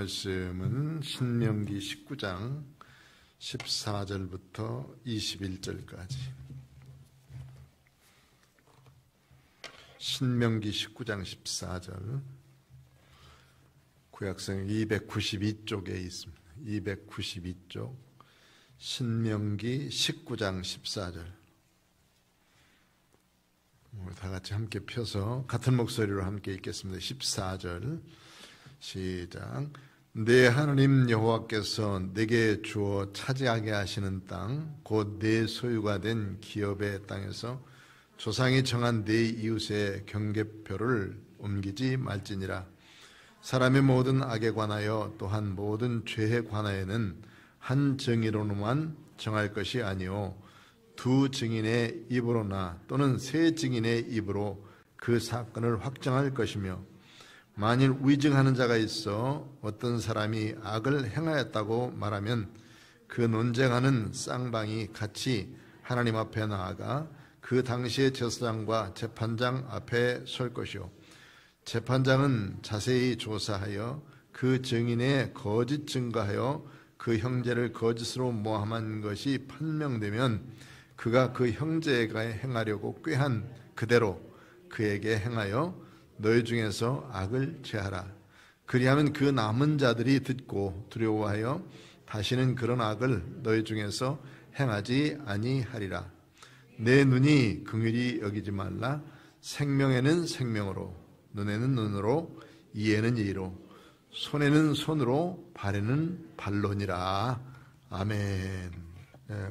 말씀은 신명기 19장 14절부터 21절까지. 신명기 19장 14절. 구약성 292쪽에 있습니다. 292쪽. 신명기 19장 14절. 다 같이 함께 펴서 같은 목소리로 함께 읽겠습니다. 14절. 시작. 내 하나님 여호와께서 내게 주어 차지하게 하시는 땅, 곧 내 소유가 된 기업의 땅에서 조상이 정한 내 이웃의 경계표를 옮기지 말지니라. 사람의 모든 악에 관하여 또한 모든 죄에 관하여는 한 정의로만 정할 것이 아니요 두 증인의 입으로나 또는 세 증인의 입으로 그 사건을 확정할 것이며, 만일 위증하는 자가 있어 어떤 사람이 악을 행하였다고 말하면 그 논쟁하는 쌍방이 같이 하나님 앞에 나아가 그 당시의 제사장과 재판장 앞에 설 것이요, 재판장은 자세히 조사하여 그 증인의 거짓 증거하여 그 형제를 거짓으로 모함한 것이 판명되면 그가 그 형제가 행하려고 꾀한 그대로 그에게 행하여 너희 중에서 악을 제하라. 그리하면 그 남은 자들이 듣고 두려워하여 다시는 그런 악을 너희 중에서 행하지 아니하리라. 내 눈이 긍휼히 여기지 말라. 생명에는 생명으로, 눈에는 눈으로, 이에는 이로, 손에는 손으로, 발에는 발로니라. 아멘.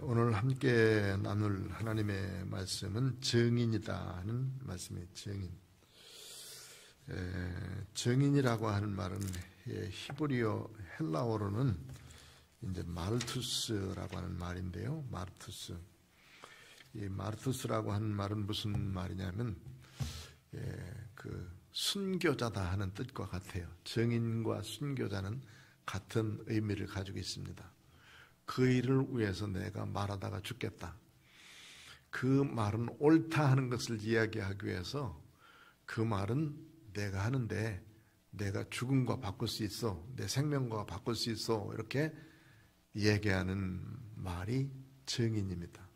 오늘 함께 나눌 하나님의 말씀은 증인이다 하는 말씀이에요. 증인. 증인이라고 하는 말은 히브리어 헬라어로는 이제 마르투스라고 하는 말인데요. 마르투스. 이 마르투스라고 하는 말은 무슨 말이냐면 그 순교자다 하는 뜻과 같아요. 증인과 순교자는 같은 의미를 가지고 있습니다. 그 일을 위해서 내가 말하다가 죽겠다. 그 말은 옳다 하는 것을 이야기하기 위해서 그 말은 내가 하는데 내가 죽음과 바꿀 수 있어, 내 생명과 바꿀 수 있어, 이렇게 얘기하는 말이 증인입니다.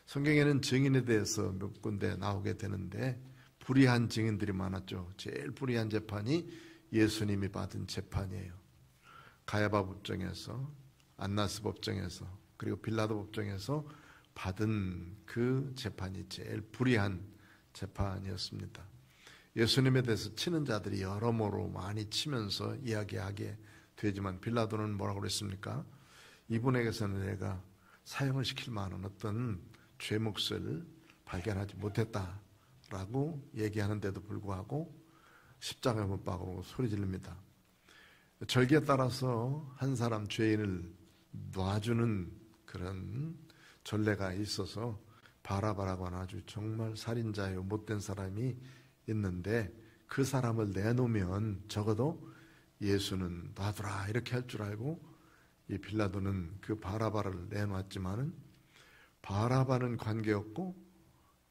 성경에는 증인에 대해서 몇 군데 나오게 되는데 불의한 증인들이 많았죠. 제일 불의한 재판이 예수님이 받은 재판이에요. 가야바 법정에서, 안나스 법정에서, 그리고 빌라도 법정에서 받은 그 재판이 제일 불의한 재판이었습니다. 예수님에 대해서 치는 자들이 여러모로 많이 치면서 이야기하게 되지만 빌라도는 뭐라고 그랬습니까? 이분에게서는 내가 사형을 시킬 만한 어떤 죄 몫을 발견하지 못했다라고 얘기하는데도 불구하고 십자가에 못 박으라고 소리 지릅니다. 절기에 따라서 한 사람 죄인을 놔주는 그런 전례가 있어서 바라바라고 하는 아주 정말 살인자요 못된 사람이 있는데 그 사람을 내놓으면 적어도 예수는 놔두라 이렇게 할 줄 알고 이 빌라도는 그 바라바를 내놓았지만은 바라바는 관계없고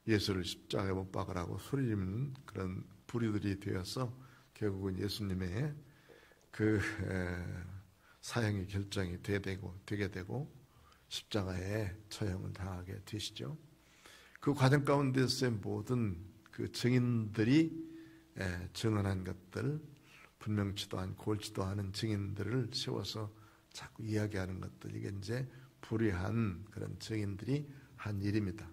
예수를 십자가에 못 박으라고 소리지르는 그런 불의들이 되어서 결국은 예수님의 그 사형의 결정이 되게 되고 십자가에 처형을 당하게 되시죠. 그 과정 가운데서의 모든 그 증인들이 증언한 것들, 분명치도 않고 옳지도 않은 증인들을 세워서 자꾸 이야기하는 것들, 이게 이제 불의한 그런 증인들이 한 일입니다.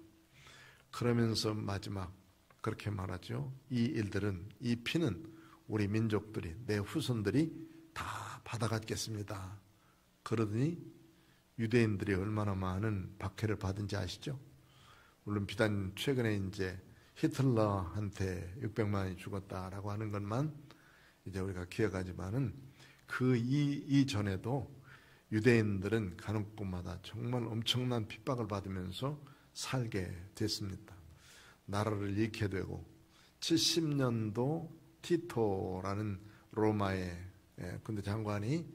그러면서 마지막 그렇게 말하죠. 이 일들은, 이 피는 우리 민족들이, 내 후손들이 다 받아갔겠습니다. 그러더니 유대인들이 얼마나 많은 박해를 받은지 아시죠? 물론 비단 최근에 이제 히틀러한테 600만이 죽었다라고 하는 것만 이제 우리가 기억하지만은 그 이전에도 유대인들은 가는 곳마다 정말 엄청난 핍박을 받으면서 살게 됐습니다. 나라를 잃게 되고 70년도 티토라는 로마의 군대 장관이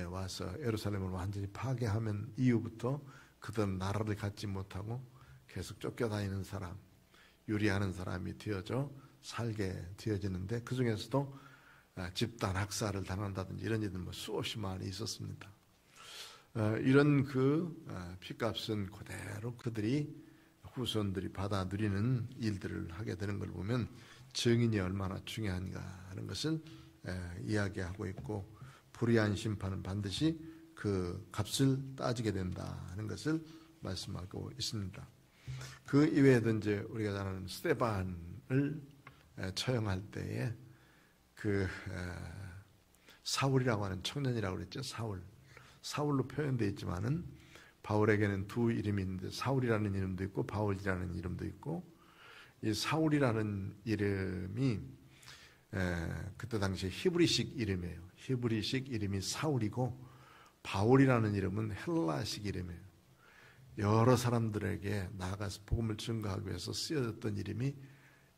와서 예루살렘을 완전히 파괴하면 이후부터 그들은 나라를 갖지 못하고 계속 쫓겨다니는 사람, 유리하는 사람이 되어져 살게 되어지는데 그 중에서도 집단 학살을 당한다든지 이런 일들 뭐 수없이 많이 있었습니다. 이런 피값은 그대로 그들이 후손들이 받아 누리는 일들을 하게 되는 걸 보면 증인이 얼마나 중요한가 하는 것을 이야기하고 있고, 불의한 심판은 반드시 그 값을 따지게 된다 하는 것을 말씀하고 있습니다. 그 이외에도 이제 우리가 잘 아는 스데반을 처형할 때에 사울이라고 하는 청년이라고 그랬죠. 사울로 표현되어 있지만은 바울에게는 두 이름이 있는데 사울이라는 이름도 있고 바울이라는 이름도 있고, 이 사울이라는 이름이 그때 당시에 히브리식 이름이에요. 히브리식 이름이 사울이고 바울이라는 이름은 헬라식 이름이에요. 여러 사람들에게 나아가서 복음을 증거하기 위해서 쓰여졌던 이름이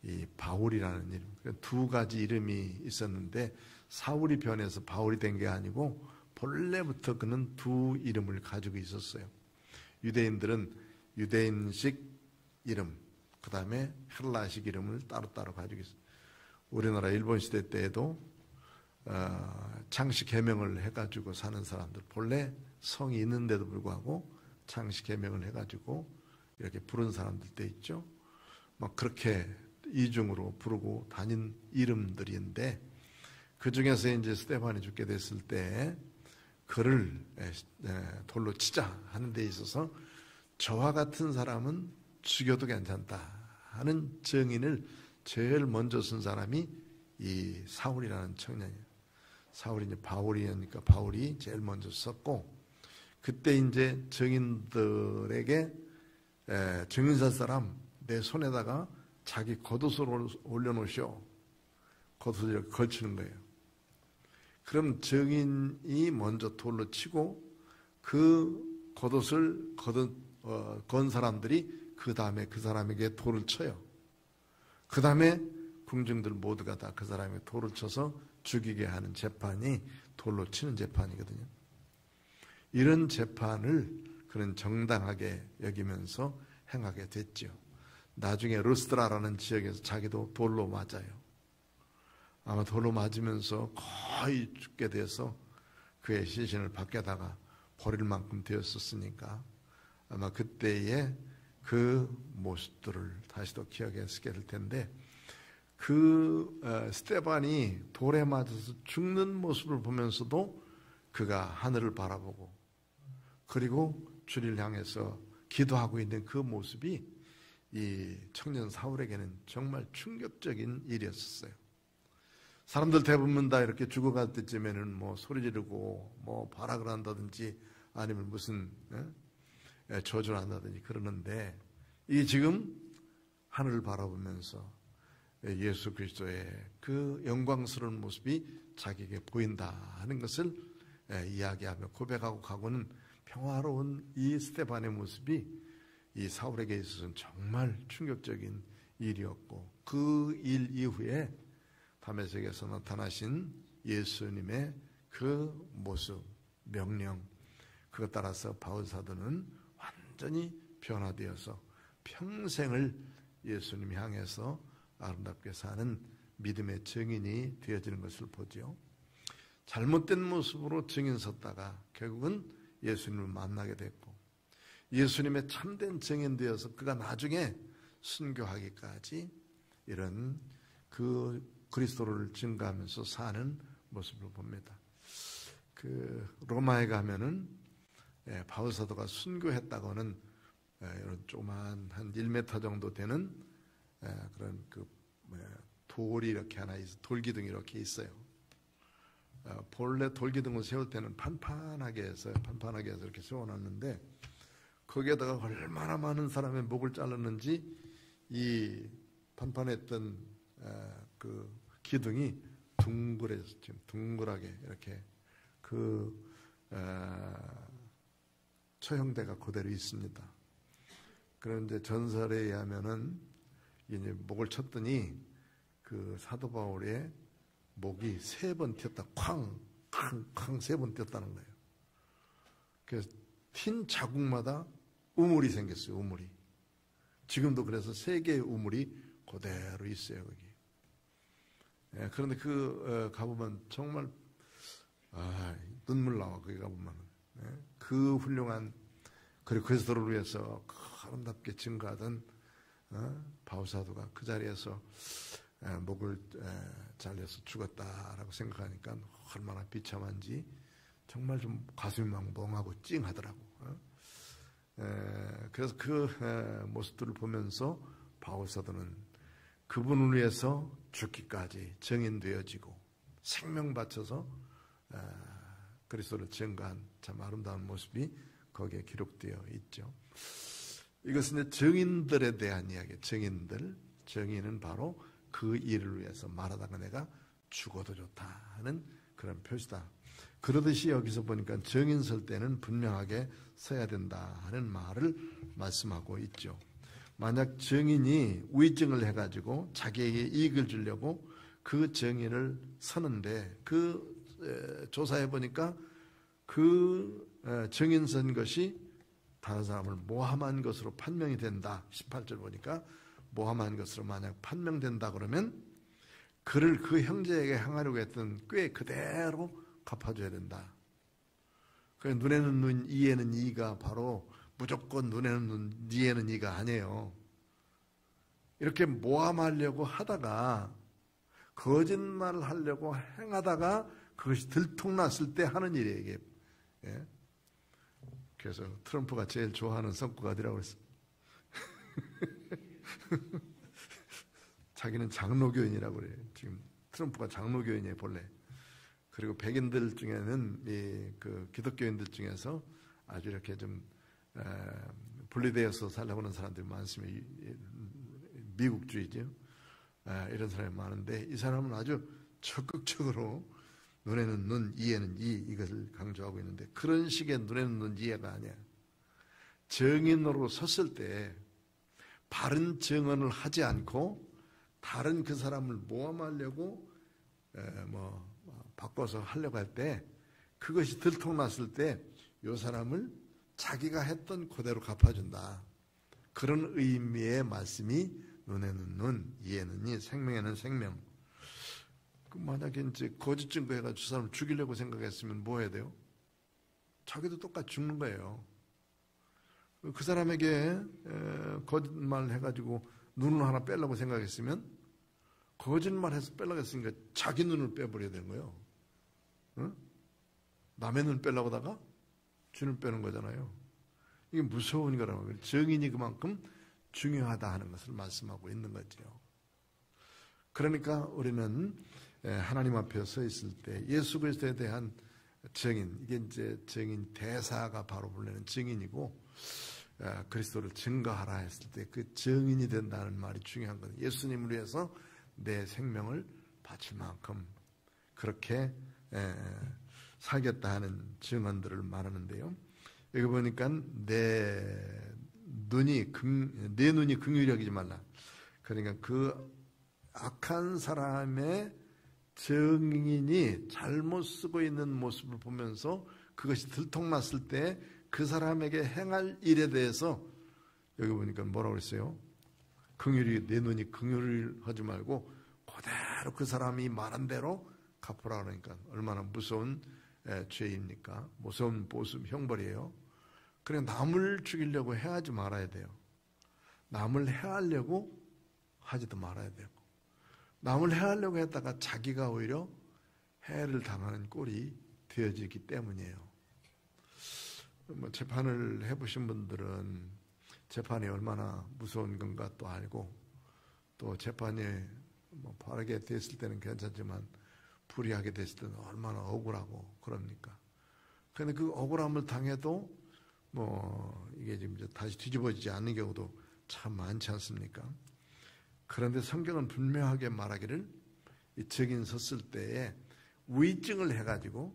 이 바울이라는 이름. 두 가지 이름이 있었는데 사울이 변해서 바울이 된 게 아니고 본래부터 그는 두 이름을 가지고 있었어요. 유대인들은 유대인식 이름, 그 다음에 헬라식 이름을 따로따로 가지고 있어요. 우리나라 일본 시대 때에도 창씨 개명을 해가지고 사는 사람들, 본래 성이 있는데도 불구하고 창씨 개명을 해가지고 이렇게 부른 사람들도 있죠. 막 그렇게 이중으로 부르고 다닌 이름들인데, 그 중에서 이제 스데반이 죽게 됐을 때 그를 돌로 치자 하는 데 있어서 저와 같은 사람은 죽여도 괜찮다 하는 증인을 제일 먼저 쓴 사람이 이 사울이라는 청년이에요. 사울이 이제 바울이니까 바울이 제일 먼저 썼고, 그때 이제 증인들에게 증인 설 사람 내 손에다가 자기 겉옷을 올려놓으시오. 겉옷을 이렇게 걸치는 거예요. 그럼 증인이 먼저 돌로 치고 그 겉옷을 건 사람들이 그 다음에 그 사람에게 돌을 쳐요. 그 다음에 궁중들 모두가 다 그 사람에게 돌을 쳐서 죽이게 하는 재판이 돌로 치는 재판이거든요. 이런 재판을 그는 정당하게 여기면서 행하게 됐죠. 나중에 루스드라라는 지역에서 자기도 돌로 맞아요. 아마 돌로 맞으면서 거의 죽게 돼서 그의 시신을 밖에다가 버릴 만큼 되었었으니까 아마 그때의 그 모습들을 다시도 기억했게 될 텐데, 스데반이 돌에 맞아서 죽는 모습을 보면서도 그가 하늘을 바라보고 그리고 주를 향해서 기도하고 있는 그 모습이 이 청년 사울에게는 정말 충격적인 일이었어요. 사람들 대부분 다 이렇게 죽어갈 때쯤에는 뭐 소리 지르고 뭐 발악을 한다든지 아니면 무슨 저주를 한다든지 그러는데, 이 지금 하늘을 바라보면서 예수 그리스도의 그 영광스러운 모습이 자기에게 보인다 하는 것을 이야기하며 고백하고 가고는 평화로운 이 스데반의 모습이 이 사울에게 있어서는 정말 충격적인 일이었고, 그 일 이후에 다메섹에서 나타나신 예수님의 그 모습, 명령, 그것 따라서 바울 사도는 완전히 변화되어서 평생을 예수님 향해서 아름답게 사는 믿음의 증인이 되어지는 것을 보죠. 잘못된 모습으로 증인 섰다가 결국은 예수님을 만나게 됐고, 예수님의 참된 증인 되어서 그가 나중에 순교하기까지 이런 그 그리스도를 증거하면서 사는 모습을 봅니다. 로마에 가면은 바울 사도가 순교했다고는 이런 조그만 한 1m 정도 되는 그런 돌이 이렇게 하나 있어, 돌기둥이 이렇게 있어요. 본래 돌기둥을 세울 때는 판판하게 해서 이렇게 세워놨는데, 거기에다가 얼마나 많은 사람의 목을 잘랐는지 이 판판했던 그 기둥이 둥글해서 지금 둥글하게 이렇게 처형대가 그대로 있습니다. 그런데 전설에 의하면은 이제 목을 쳤더니 그 사도 바울의 목이 3번 튀었다, 쾅 3번 튀었다는 거예요. 그래서 튄 자국마다 우물이 생겼어요. 우물이 지금도 그래서 3개의 우물이 그대로 있어요. 거기 그런데 가보면 정말 눈물 나와. 거기 가보면 그 훌륭한, 그리고 그리스도를 위해서 아름답게 증거하던 바울사도가 그 자리에서 목을 잘려서 죽었다라고 생각하니까 얼마나 비참한지 정말 좀 가슴이 막 멍하고 찡하더라고. 그래서 그 모습들을 보면서 바울사도는 그분을 위해서 죽기까지 증인되어지고 생명 바쳐서 그리스도를 증거한 참 아름다운 모습이 거기에 기록되어 있죠. 이것은 이제 증인들에 대한 이야기. 증인은 바로 그 일을 위해서 말하다가 내가 죽어도 좋다 하는 그런 표시다. 그러듯이 여기서 보니까 증인 설 때는 분명하게 서야 된다 하는 말을 말씀하고 있죠. 만약 증인이 우의증을 해가지고 자기에게 이익을 주려고 그 증인을 서는데 조사해 보니까 그 증인 선 것이 다른 사람을 모함한 것으로 판명이 된다. 18절 보니까 모함한 것으로 만약 판명된다 그러면 그를 그 형제에게 향하려고 했던 꽤 그대로 갚아줘야 된다. 눈에는 눈, 이에는 이가 바로 무조건 눈에는 눈, 이에는 이가 아니에요. 이렇게 모함하려고 하다가 거짓말을 하려고 행하다가 그것이 들통났을 때 하는 일이에요. 이게. 예? 그래서 트럼프가 제일 좋아하는 성과가 어디라고 그랬어? 자기는 장로교인이라고 그래요. 지금 트럼프가 장로교인이에요, 본래. 그리고 백인들 중에는 그 기독교인들 중에서 아주 이렇게 좀 분리되어서 살려고 하는 사람들이 많습니다. 미국주의죠. 이런 사람이 많은데 이 사람은 아주 적극적으로 눈에는 눈, 이에는 이, 이것을 강조하고 있는데 그런 식의 눈에는 눈, 이해가 아니야. 증인으로 섰을 때 바른 증언을 하지 않고 다른 그 사람을 모함하려고 바꿔서 하려고 할 때 그것이 들통났을 때 이 사람을 자기가 했던 그대로 갚아준다. 그런 의미의 말씀이 눈에는 눈, 이에는 이, 생명에는 생명. 만약에 이제 거짓 증거해가지고 저 사람을 죽이려고 생각했으면 뭐 해야 돼요? 자기도 똑같이 죽는 거예요. 그 사람에게 거짓말 해가지고 눈을 하나 빼려고 생각했으면 거짓말해서 빼려고 했으니까 자기 눈을 빼버려야 되는 거예요. 응? 남의 눈 빼려고 하다가 주는 빼는 거잖아요. 이게 무서운 거라고. 증인이 그만큼 중요하다 하는 것을 말씀하고 있는 거죠. 그러니까 우리는 하나님 앞에 서 있을 때 예수 그리스도에 대한 증인, 이게 이제 증인 대사가 바로 불리는 증인이고 그리스도를 증거하라 했을 때 그 증인이 된다는 말이 중요한 거예요. 예수님을 위해서 내 생명을 바칠 만큼 그렇게 살겠다 하는 증언들을 말하는데요. 여기 보니까 내 눈이 긍휼히 여기지 말라. 그러니까 그 악한 사람의 증인이 잘못 쓰고 있는 모습을 보면서 그것이 들통났을 때 그 사람에게 행할 일에 대해서 여기 보니까 뭐라고 그랬어요? 긍휼히 내 눈이 긍휼을 하지 말고 그대로 그 사람이 말한 대로 갚으라 그러니까 얼마나 무서운 죄입니까? 무서운 보수 형벌이에요. 그래 남을 죽이려고 해하지 말아야 돼요. 남을 해하려고 하지도 말아야 되고 남을 해하려고 했다가 자기가 오히려 해를 당하는 꼴이 되어지기 때문이에요. 재판을 해보신 분들은 재판이 얼마나 무서운 건가 또 알고 또 재판이 바르게 됐을 때는 괜찮지만 불이하게 됐을 때는 얼마나 억울하고 그럽니까? 그런데 그 억울함을 당해도 이게 지금 다시 뒤집어지지 않는 경우도 참 많지 않습니까? 그런데 성경은 분명하게 말하기를 이 증인 섰을 때에 위증을 해가지고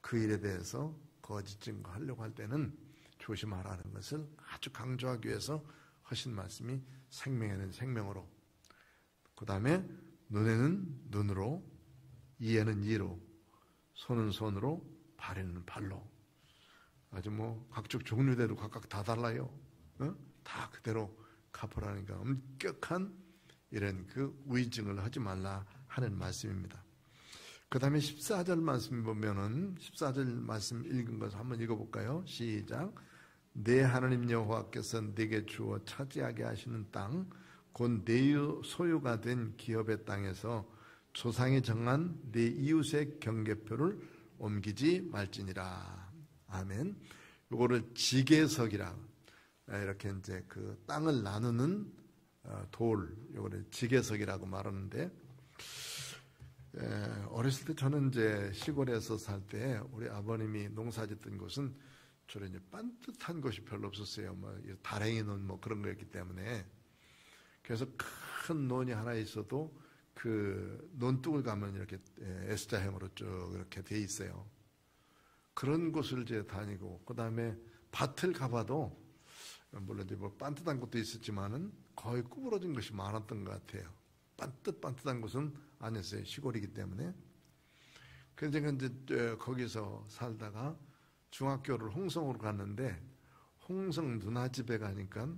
그 일에 대해서 거짓 증거하려고 할 때는 조심하라는 것을 아주 강조하기 위해서 하신 말씀이 생명에는 생명으로, 그 다음에 눈에는 눈으로, 이에는 이로, 손은 손으로, 발에는 발로. 아주 각종 종류대로 각각 다 달라요. 다 그대로 갚으라니까 엄격한 이런 그 위증을 하지 말라 하는 말씀입니다. 그 다음에 14절 말씀 보면은 14절 말씀 읽은 것을 한번 읽어볼까요? 시작. 내 하나님 여호와께서 네게 주어 차지하게 하시는 땅, 곧 내 소유가 된 기업의 땅에서 조상이 정한 네 이웃의 경계표를 옮기지 말지니라. 아멘. 요거를 지계석이라 이렇게 이제 그 땅을 나누는 돌, 요거를 지계석이라고 말하는데, 어렸을 때 저는 이제 시골에서 살 때 우리 아버님이 농사짓던 곳은 주로 이제 반듯한 곳이 별로 없었어요. 뭐 다랭이 논 뭐 그런 거였기 때문에. 그래서 큰 논이 하나 있어도 그 논둑을 가면 이렇게 S자형으로 쭉 이렇게 돼 있어요. 그런 곳을 이제 다니고, 그 다음에 밭을 가봐도 물론 이제 뭐 반듯한 곳도 있었지만은 거의 구부러진 것이 많았던 것 같아요. 반듯한 곳은 아니었어요. 시골이기 때문에. 그래서 제가 이제 거기서 살다가 중학교를 홍성으로 갔는데, 홍성 누나 집에 가니까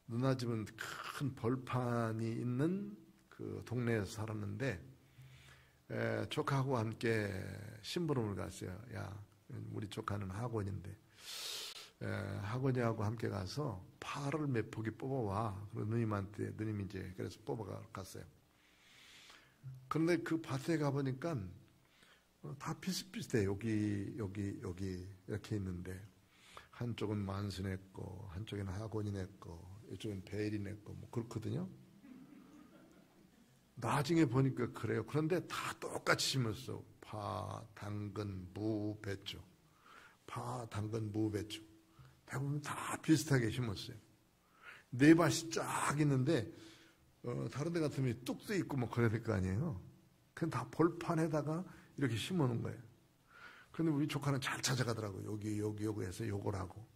누나 집은 큰 벌판이 있는 그 동네에서 살았는데, 조카하고 함께 심부름을 갔어요. 야, 우리 조카는 학원인데, 학원이하고 함께 가서 파를 몇 포기 뽑아와. 그리고 누님이 이제 그래서 뽑아갔어요. 그런데 그 밭에 가보니까 다 비슷비슷해. 여기 이렇게 있는데, 한쪽은 만순의 거, 한쪽에는 학원이네 거, 이쪽은 베일이네 거, 뭐 그렇거든요. 나중에 보니까 그래요. 그런데 다 똑같이 심었어. 파, 당근, 무, 배추. 파, 당근, 무, 배추. 대부분 다 비슷하게 심었어요. 네 밭이 쫙 있는데, 다른 데 같으면 뚝도 있고 뭐 그래야 될 거 아니에요. 그냥 다 벌판에다가 이렇게 심어 놓은 거예요. 그런데 우리 조카는 잘 찾아가더라고요. 여기 해서 요걸 하고.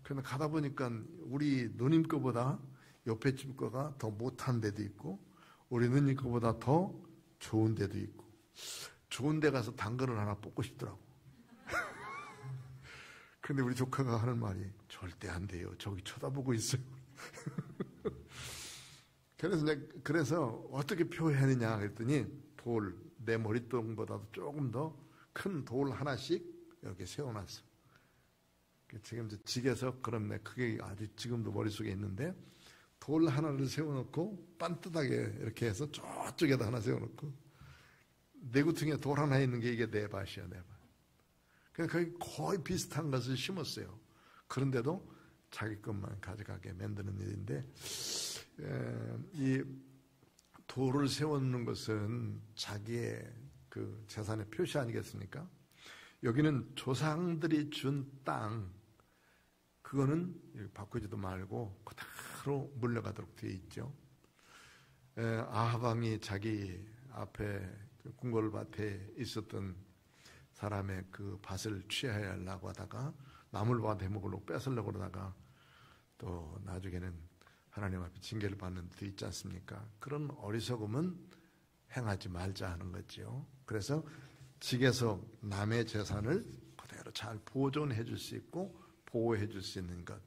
그런데 가다 보니까 우리 누님 거보다 옆에 집 거가 더 못한 데도 있고, 우리 누님 거보다 더 좋은 데도 있고, 좋은 데 가서 당근을 하나 뽑고 싶더라고. 근데 우리 조카가 하는 말이 절대 안 돼요. 저기 쳐다보고 있어요. 그래서 어떻게 표현하느냐 그랬더니 내 머리통보다도 조금 더 큰 돌 하나씩 이렇게 세워놨어. 지금 이제 직에서 그럼 그게 아주 지금도 머릿속에 있는데, 돌 하나를 세워놓고 반듯하게 이렇게 해서 저쪽에다 하나 세워놓고, 내구퉁에 돌 하나 있는 게 이게 내 밭이야, 내 밭. 그러니까 거의 비슷한 것을 심었어요. 그런데도 자기 것만 가져가게 만드는 일인데, 이 돌을 세워놓는 것은 자기의 그 재산의 표시 아니겠습니까? 여기는 조상들이 준 땅, 그거는 바꾸지도 말고 그대로 물려가도록 되어 있죠. 아하방이 자기 앞에 궁궐밭에 있었던 사람의 그 밭을 취하려고 하다가 나물밭 해먹으려고 뺏으려고 그러다가 또 나중에는 하나님 앞에 징계를 받는 데 있지 않습니까? 그런 어리석음은 행하지 말자 하는 거죠. 그래서 직에서 남의 재산을 그대로 잘 보존해 줄 수 있고 보호해 줄 수 있는 것.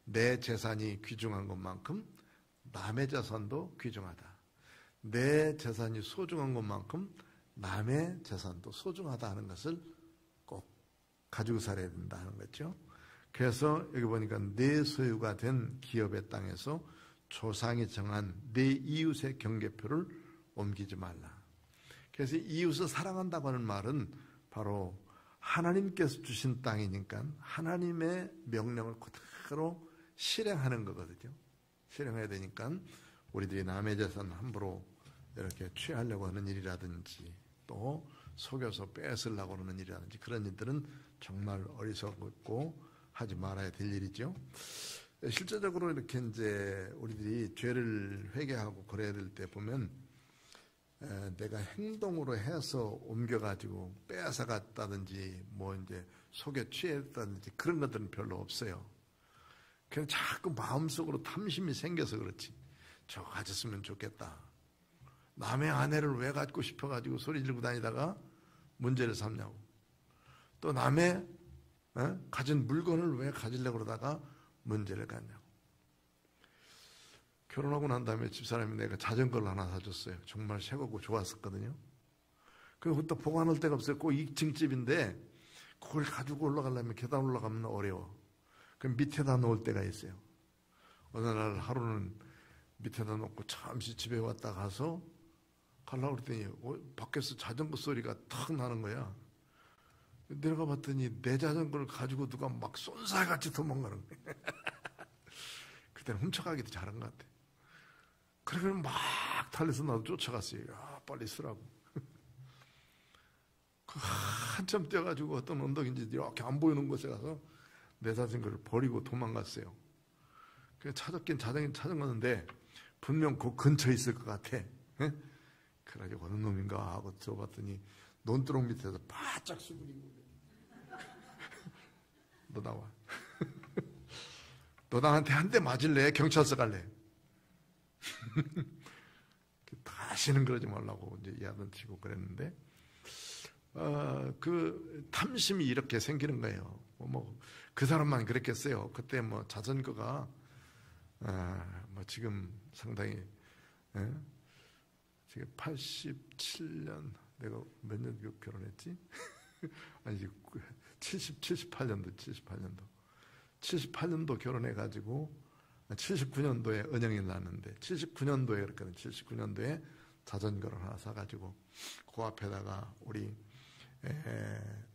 내 재산이 귀중한 것만큼 남의 재산도 귀중하다. 내 재산이 소중한 것만큼 남의 재산도 소중하다 하는 것을 꼭 가지고 살아야 된다는 거죠. 그래서 여기 보니까 내 소유가 된 기업의 땅에서 조상이 정한 내 이웃의 경계표를 옮기지 말라. 그래서 이웃을 사랑한다고 하는 말은 바로 하나님께서 주신 땅이니까 하나님의 명령을 그대로 실행하는 거거든요. 실행해야 되니까 우리들이 남의 재산 함부로 이렇게 취하려고 하는 일이라든지 또 속여서 뺏으려고 하는 일이라든지 그런 일들은 정말 어리석고 하지 말아야 될 일이죠. 실제적으로 이렇게 이제 우리들이 죄를 회개하고 그래야 될 때 보면 내가 행동으로 해서 옮겨가지고 빼앗아갔다든지 뭐 이제 속에 취했다든지 그런 것들은 별로 없어요. 그냥 자꾸 마음속으로 탐심이 생겨서 그렇지. 저거 가졌으면 좋겠다. 남의 아내를 왜 갖고 싶어가지고 소리 지르고 다니다가 문제를 삼냐고. 또 남의 가진 물건을 왜 가지려고 그러다가 문제를 갖냐고. 결혼하고 난 다음에 집사람이 내가 자전거를 하나 사줬어요. 정말 새거고 좋았었거든요. 그리고 또 보관할 데가 없어요. 꼭 2층 집인데 그걸 가지고 올라가려면 계단 올라가면 어려워. 그럼 밑에다 놓을 때가 있어요. 어느 날 하루는 밑에다 놓고 잠시 집에 왔다 가서 가려고 그랬더니 밖에서 자전거 소리가 탁 나는 거야. 내려가 봤더니 내 자전거를 가지고 누가 막 쏜살같이 도망가는 거야. 그때는 훔쳐가기도 잘한 것 같아. 그래서 막 달려서 나도 쫓아갔어요. 야, 빨리 쓰라고. 그 한참 뛰어가지고 어떤 언덕인지 이렇게 안 보이는 곳에 가서 내 자전거를 버리고 도망갔어요. 그래서 찾았긴 찾았는데 분명 그 근처에 있을 것 같아. 그래가지고 어느 놈인가 하고 들어봤더니 논두렁 밑에서 바짝 수그리고 너 나와. 너 나한테 한 대 맞을래? 경찰서 갈래? 다시는 그러지 말라고 이제 야단치고 그랬는데, 그 탐심이 이렇게 생기는 거예요. 그 사람만 그랬겠어요. 그때 뭐 자전거가 뭐 지금 상당히 지금 87년 내가 몇 년 결혼했지? 아니 78년도 78년도 결혼해가지고 79년도에 은영이 낳았는데 79년도에 그랬거든. 79년도에 자전거를 하나 사가지고 그 앞에다가 우리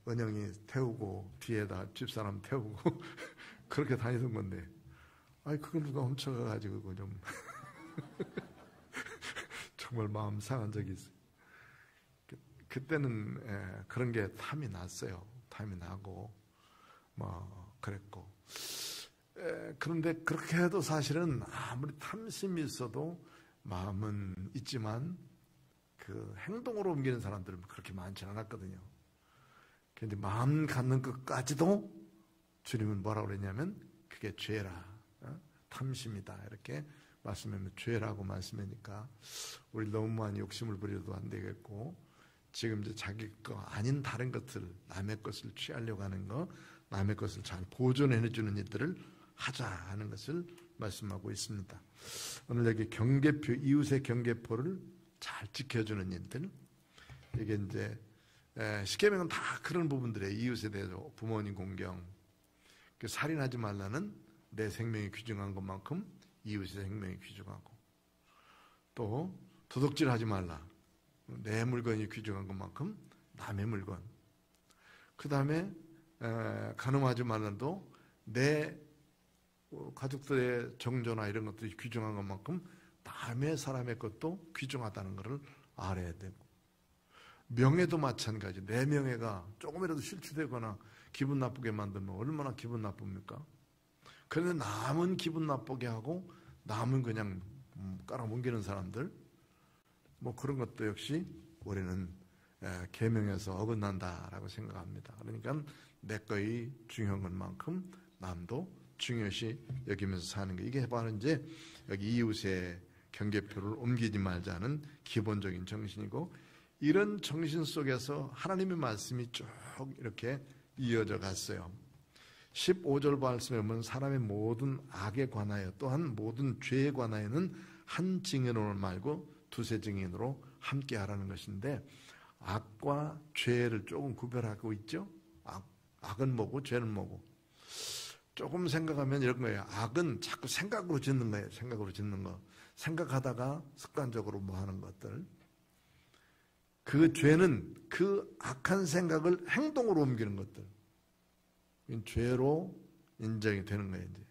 은영이 태우고 뒤에다 집사람 태우고 그렇게 다니던 건데, 아이 그걸 누가 훔쳐가가지고 그거 좀 정말 마음 상한 적이 있어요. 그때는 그런 게 탐이 났어요. 탐이 나고 뭐 그랬고. 그런데 그렇게 해도 사실은 아무리 탐심이 있어도 마음은 있지만 그 행동으로 옮기는 사람들은 그렇게 많지 않았거든요. 그런데 마음 갖는 것까지도 주님은 뭐라고 그랬냐면 그게 죄라, 탐심이다 이렇게 말씀하면 죄라고 말씀하니까 우리 너무 많이 욕심을 부려도 안 되겠고, 지금 이제 자기 거 아닌 다른 것들, 남의 것을 취하려고 하는 거, 남의 것을 잘 보존해주는 일들을 하자 하는 것을 말씀하고 있습니다. 오늘 여기 경계표, 이웃의 경계표를 잘 지켜주는 일들, 이게 이제 십계명은 다 그런 부분들이에요. 이웃에 대해서 부모님 공경, 살인하지 말라는 내 생명이 귀중한 것만큼 이웃의 생명이 귀중하고, 또 도둑질하지 말라, 내 물건이 귀중한 것만큼 남의 물건, 그 다음에 간음하지 말라도 내 가족들의 정조나 이런 것들이 귀중한 것만큼 남의 사람의 것도 귀중하다는 것을 알아야 되고, 명예도 마찬가지. 내 명예가 조금이라도 실추되거나 기분 나쁘게 만들면 얼마나 기분 나쁩니까? 그런데 남은 기분 나쁘게 하고 남은 그냥 깔아뭉개는 사람들, 뭐 그런 것도 역시 우리는 계명에서 어긋난다라고 생각합니다. 그러니까 내 거의 중요한 것만큼 남도 중요시 여기면서 사는 거, 이게 바로 이제 여기 이웃의 경계표를 옮기지 말자는 기본적인 정신이고, 이런 정신 속에서 하나님의 말씀이 쭉 이렇게 이어져 갔어요. 15절 말씀에 보면 사람의 모든 악에 관하여 또한 모든 죄에 관하여는 한 증인으로 말고 두세 증인으로 함께 하라는 것인데, 악과 죄를 조금 구별하고 있죠. 악은 뭐고 죄는 뭐고. 조금 생각하면 이런 거예요. 악은 자꾸 생각으로 짓는 거예요. 생각으로 짓는 거. 생각하다가 습관적으로 뭐 하는 것들. 그 죄는 그 악한 생각을 행동으로 옮기는 것들. 죄로 인정이 되는 거예요, 이제.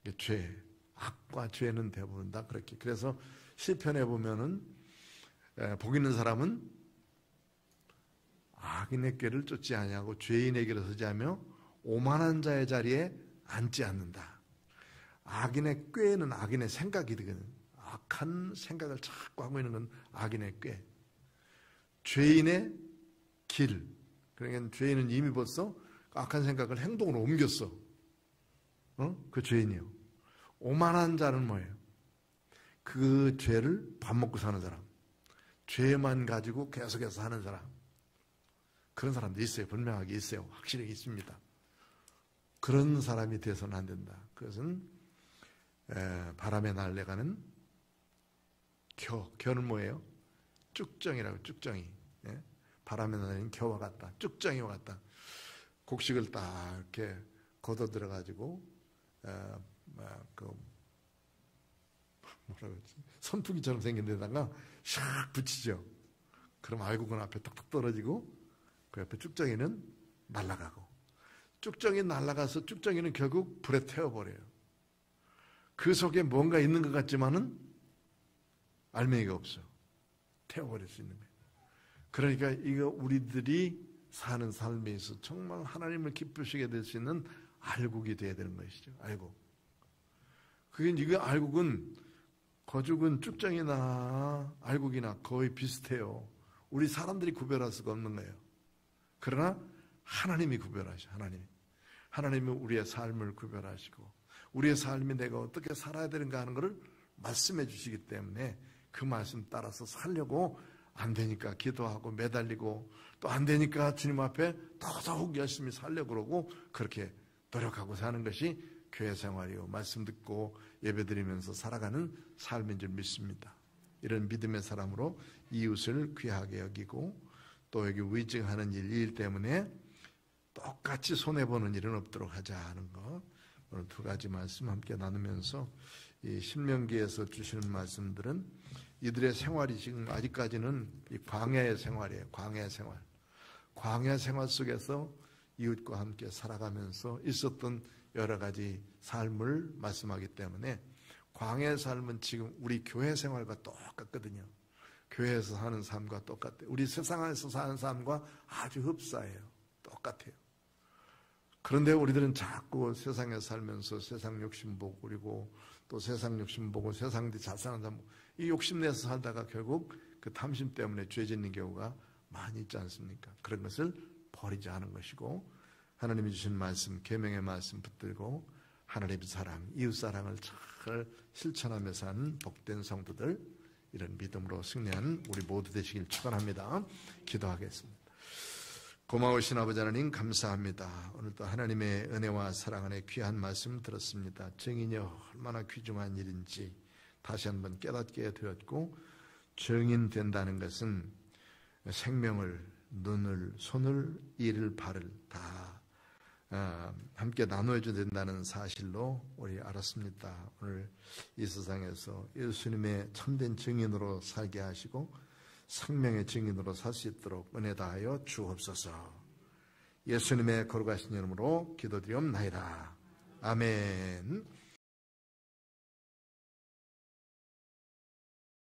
이게 죄. 악과 죄는 대부분 다 그렇게. 그래서 시편에 보면은 복 있는 사람은 악인의 꾀를 쫓지 아니하고 죄인의 길을 서지 하며 오만한 자의 자리에 앉지 않는다. 악인의 꾀는 악인의 생각이거든. 악한 생각을 자꾸 하고 있는 건 악인의 꾀. 죄인의 길. 그러니까 죄인은 이미 벌써 악한 생각을 행동으로 옮겼어. 그 죄인이요. 오만한 자는 뭐예요? 그 죄를 밥 먹고 사는 사람. 죄만 가지고 계속해서 사는 사람. 그런 사람도 있어요. 분명하게 있어요. 확실히 있습니다. 그런 사람이 돼서는 안 된다. 그것은 바람에 날아가는 겨는 뭐예요? 쭉정이라고, 쭉정이. 바람에 날리는 겨와 같다. 쭉정이와 같다. 곡식을 딱 이렇게 걷어 들어가지고 뭐라고 했지? 선풍기처럼 생긴 데다가 샥 붙이죠. 그럼 알곡은 앞에 탁탁 떨어지고 그 옆에 쭉정이는 날아가고, 쭉정이 날아가서 쭉정이는 결국 불에 태워버려요. 그 속에 뭔가 있는 것 같지만은 알맹이가 없어. 태워버릴 수 있는 거예요. 그러니까 이거 우리들이 사는 삶에 있어 정말 하나님을 기쁘시게 될 수 있는 알곡이 돼야 되는 것이죠. 알곡. 이거 알곡은, 거죽은 쭉정이나 알곡이나 거의 비슷해요. 우리 사람들이 구별할 수가 없는 거예요. 그러나 하나님이 구별하셔. 하나님이 우리의 삶을 구별하시고 우리의 삶이 내가 어떻게 살아야 되는가 하는 것을 말씀해 주시기 때문에 그 말씀 따라서 살려고, 안 되니까 기도하고 매달리고, 또 안 되니까 주님 앞에 더더욱 열심히 살려고 그러고, 그렇게 노력하고 사는 것이 교회 생활이요, 말씀 듣고 예배드리면서 살아가는 삶인 줄 믿습니다. 이런 믿음의 사람으로 이웃을 귀하게 여기고, 또 여기 위증하는 일 때문에 똑같이 손해보는 일은 없도록 하자 하는 것, 오늘 두 가지 말씀 함께 나누면서, 이 신명기에서 주시는 말씀들은 이들의 생활이 지금 아직까지는 이 광야의 생활이에요. 광야 생활. 광야 생활 속에서 이웃과 함께 살아가면서 있었던 여러 가지 삶을 말씀하기 때문에, 광야의 삶은 지금 우리 교회 생활과 똑같거든요. 교회에서 사는 삶과 똑같아요. 우리 세상에서 사는 삶과 아주 흡사해요. 똑같아요. 그런데 우리들은 자꾸 세상에 살면서 세상 욕심 보고, 그리고 또 세상 욕심 보고 세상 잘 사는 사람, 이 욕심내서 살다가 결국 그 탐심 때문에 죄 짓는 경우가 많이 있지 않습니까? 그런 것을 버리지 않은 것이고, 하나님이 주신 말씀, 계명의 말씀 붙들고 하나님의 사랑, 이웃 사랑을 잘 실천하며 사는 복된 성도들, 이런 믿음으로 승리하는 우리 모두 되시길 축원합니다. 기도하겠습니다. 고마우신 아버지 하나님 감사합니다. 오늘도 하나님의 은혜와 사랑 안에 귀한 말씀 들었습니다. 증인이 얼마나 귀중한 일인지 다시 한번 깨닫게 되었고, 증인된다는 것은 생명을, 눈을, 손을, 이를, 발을 다 함께 나누어줘야 된다는 사실로 우리 알았습니다. 오늘 이 세상에서 예수님의 참된 증인으로 살게 하시고 생명의 증인으로 살 수 있도록 은혜 다하여 주옵소서. 예수님의 거룩하신 이름으로 기도드리옵나이다. 아멘.